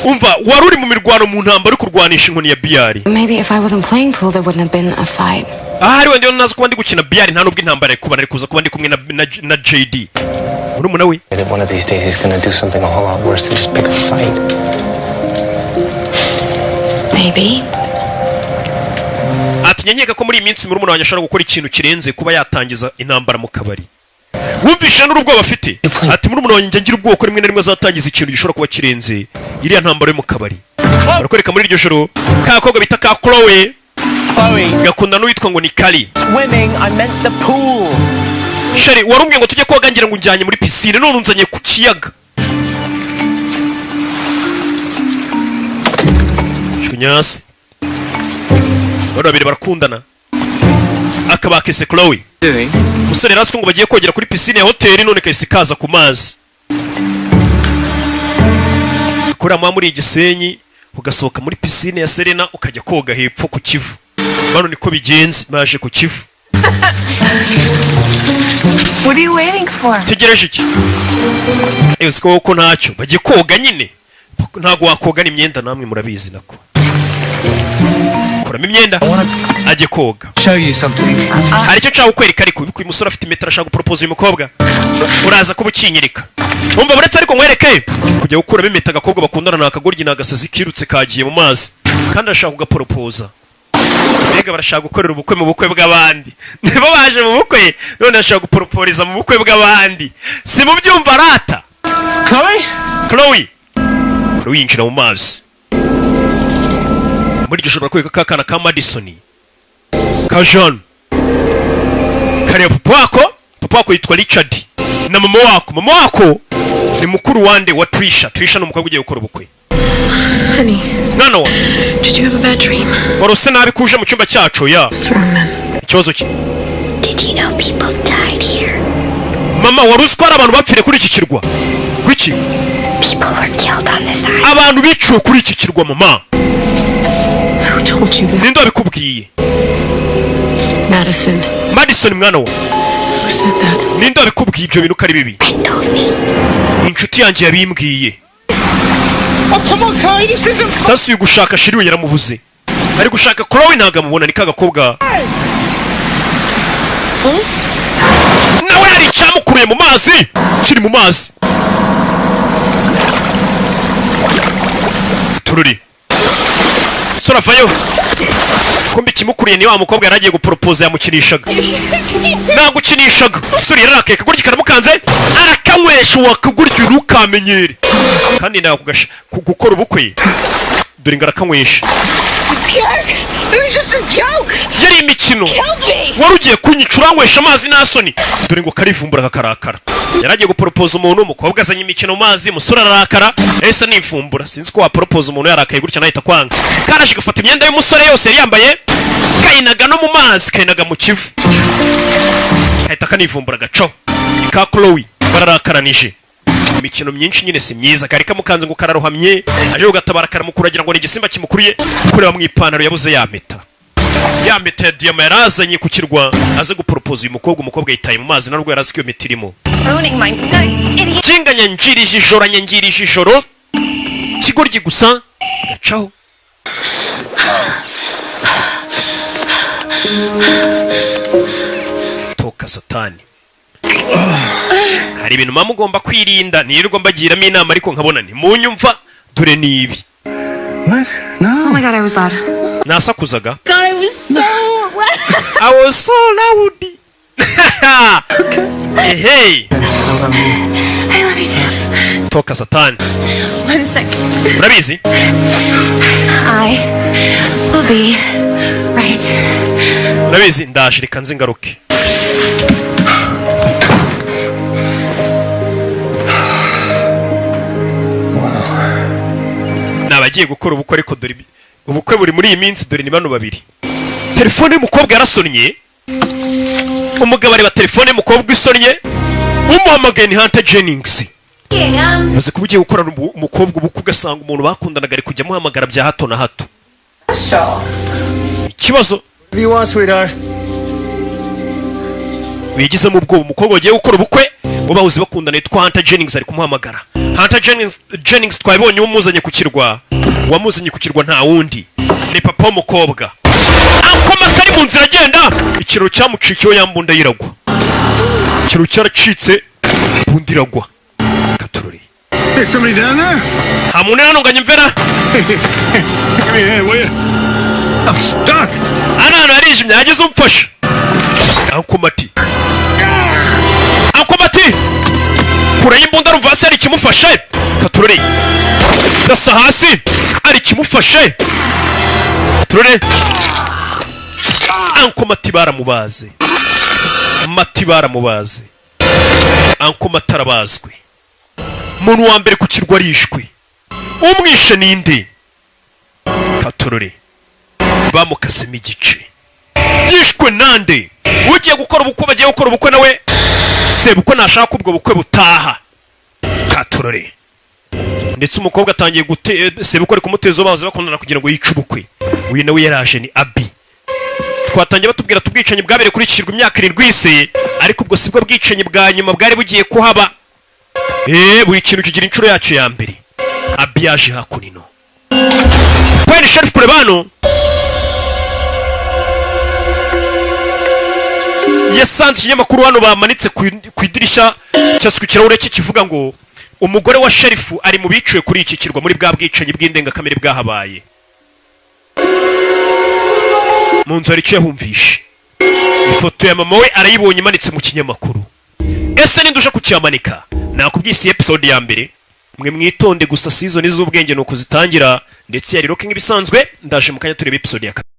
umva wari uri mu mirwano mu ntambara uri kurwanisha inkoni ya biyari Maybe if I wasn't playing pool, there wouldn't have been a fight. ahari wende nazi kuba ndi gukina biyari nta nubwo intambara ari kuba nari kuza kuba ndi kumwe na JD urumuna we That one of these days he's gonna do something a whole lot worse than just pick a fight. Maybe. ati nyanyeka ko muri iyi minsi murumuna wanjye ashobora gukora ikintu kirenze kuba yatangiza intambara mu kabari. Wumvishe n'urubwoba afite ati murumuna wanjye ngira ubwoko rimwe na rimwe azatangiza ikintu gishobora kuba kirenze iriya ntambara yo mu kabari. Barakwereka muri iryo joro kakobwa bita ka Chloe gakunda n'uwitwa ngo ni Kali. Swimming, I meant the pool. Sheri warumbwiye ngo tujye koga ngira ngo unjyanye muri pisine none unzanye ku kiyaga. Shunyasi bano babiri barakundana akabakese Chloe musore rasiko ngo bagiye kogera kuri pisine ya hoteli none kahise kaza ku mazi akora muri Gisenyi ugasohoka muri pisine ya Serena ukajya koga hepfo ku Kivu. Bano niko bigenze baje ku Kivu. What are you waiting for? Tegereje iki? Siko ko ntacyo bagiye koga nyine. Ntago wakogana imyenda namwe murabizi nako. Kuramo imyenda agiye koga. Show you something. Hari icyo nshaka kukwereka ariko uyu musore afite metero ashaka gupropose uyu mukobwa. Uraza kubukinyirika. Umva buretse ariko nkwereke kujya gukuramo impeta agakobwa bakundana nakagoryi nagasazi kirutse kagiye mu mazi kandi ashaka kugaporopoza. Mbega barashaka gukorera ubukwe mu bukwe bw'abandi. Nibo baje mu bukwe none ashaka guporoporiza mu bukwe bw'abandi. Si mu byumva rata. Chloe yinjira mu mazi. Muri iryo joro barakwereka kakana ka Madison ka Jean kare papa wako yitwa Richard na mama wako ni mukuru wande wa Trisha ni umukobwa ugiye gukora ubukwe. Honey, Nano, did you have a bad dream? Warose nabi kuje mu cyumba cyacu ya. What's wrong, man? Ikibazo ki? Did you know people died here? Mama warusiko ari abantu bapfire kuri iki kirwa. Kwiki? People were killed on this island. Abantu biciwe kuri iki kirwa mama. Who told you that? Ninde wabikubwiye? Madison mwana wa. Who said that? Ninde wabikubwiye ibyo bintu kari bibi? Inshuti yanjye yabimbwiye. Oh, come on, Chloe, this isn't fun. Sasa uyu gushaka Shiriwe yaramuvuze. Ari gushaka Chloe ntago amubona ni kagakobwa. Nawe ari cyamukuruye mu mazi. Kiri mu mazi. Tururi. Sora vayo. Kumbi kimukuriye ni wa mukobwa yaragiye gupropose yamukinishaga. Nagukinishaga. Suri yarakeka gurya karamukanze. Arakanywesha wakugurya urukamenyere. Kandi nawe gukora ubukwe. Dore ngarakanywesha. It was just a joke. Yari imikino. Warugiye kunyicura nywesha amazi nasoni. Dore ngo karivumbura kakarakara. Yaragiye gupropose umuntu umukobwa azanye imikino mu mazi musura arakara. Ese nifumbura. Sinzi ko wapropose umuntu yarakaye gutya nahita kwanga. Karaje gafata imyenda y'umusore yose yari yambaye. Kayinaga no mu mazi, kayinaga mu Kivu. Kahita kanivumbura gaco. Ka Chloe bararakaranije. Imikino myinshi nyine si myiza kari kamukanze ngo kararohamye aje ugatabara karamukuragira ngo ni igisimba kimukuriye kureba mu ipantaro yabuze yameta ya diama yarazanye ku kirwa aze gupropose uyu umukobwa yitaye mu mazi narwo yarazi ko iyo meta irimo kinganya njirije ijoro kigoryi gusa gacaho toka satani. Hari ibintu mama ugomba kwirinda nirirwa mbagiramo inama ariko nkabona ni munyumva dore nibi. What? No. Oh my god, I was loud. Nasakuzaga. God, I was so loud. I was so loud. Hey. I love you too. Toka satani. 1 second. Urabizi? I will be right. Urabizi ndashirika nzingaruke. Nabagiye gukora ubukwe ariko dore ubukwe buri muri iyi minsi dore ni bano babiri. Telefone y'umukobwa yarasonnye. Umugabo areba telefone y'umukobwa isonnye. Umuhamagaye ni Hunter Jennings. Maze kubugiye gukora umukobwa ubukwe ugasanga umuntu bakundanaga ari kujya muhamagara bya hato na hato. Ikibazo. You want, sweetheart? Wigize mu bwo umukobwa agiye gukora ubukwe ubahuze bakundana yitwa Hunter Jennings ari kumuhamagara. Hunter Jennings twabonye umuzanye ku kirwa. Wamuzanye ku kirwa nta wundi. Ni papa w'umukobwa. Akoma kari mu nzira agenda. Ikiro cyamucikiyo yambunda yiragwa. Ikiro cyaracitse bundiragwa. Katururi. Hey, somebody down there? Hamune hano nganyimvera. Hey, wait. I'm stuck. Ana ari yijimye yagize umfasha. Ankomati kura y'imbunda rumva hasi hari ikimufashe. Katurore rasa hasi hari ikimufashe. Turore Ankomati baramubaze. Mati baramubaze. Ankomati arabazwe. Umuntu wa mbere ku kirwa arishwe. Umwishe ninde? Katurore bamukasemo igice. Yishwe nande? Ugiye gukora ubukwe, bagiye gukora ubukwe nawe sebukwe nashaka ubwo bukwe butaha. Katurore ndetse umukobwa atangiye sebukwe ari kumuteza baze bakundana kugira ngo yice ubukwe. Uyu nawe yaraje ni Abi. Twatangiye batubwira tubwicanyi bwabere kuri kirwa imyaka 7 ise, ariko ubwo sibwo bwicanyi bwa nyuma bwari bugiye kuhaba. Buri kintu kigira inshuro yacu ya mbere. Abi yaje hakunino. Kwani Sheriff Kurebano yasanze ikinyamakuru hano bamanitse ku idirishya cyase ku kirahure kivuga ngo umugore wa Sheriff ari mu biciwe kuri iki kirwa muri bwa bwicanyi bw'indengakamere bwahabaye. Mu nzu aricaye humvishe ifoto ya mama we arayibonye imanitse mu kinyamakuru. Ese nindusha kucyamanika? Nakubwise episode ya mbere. Mwe mwitonde gusa season z'ubwenge nuko zitangira ndetse yari roke nk'ibisanzwe. Ndaje mu kanya tureba episode ya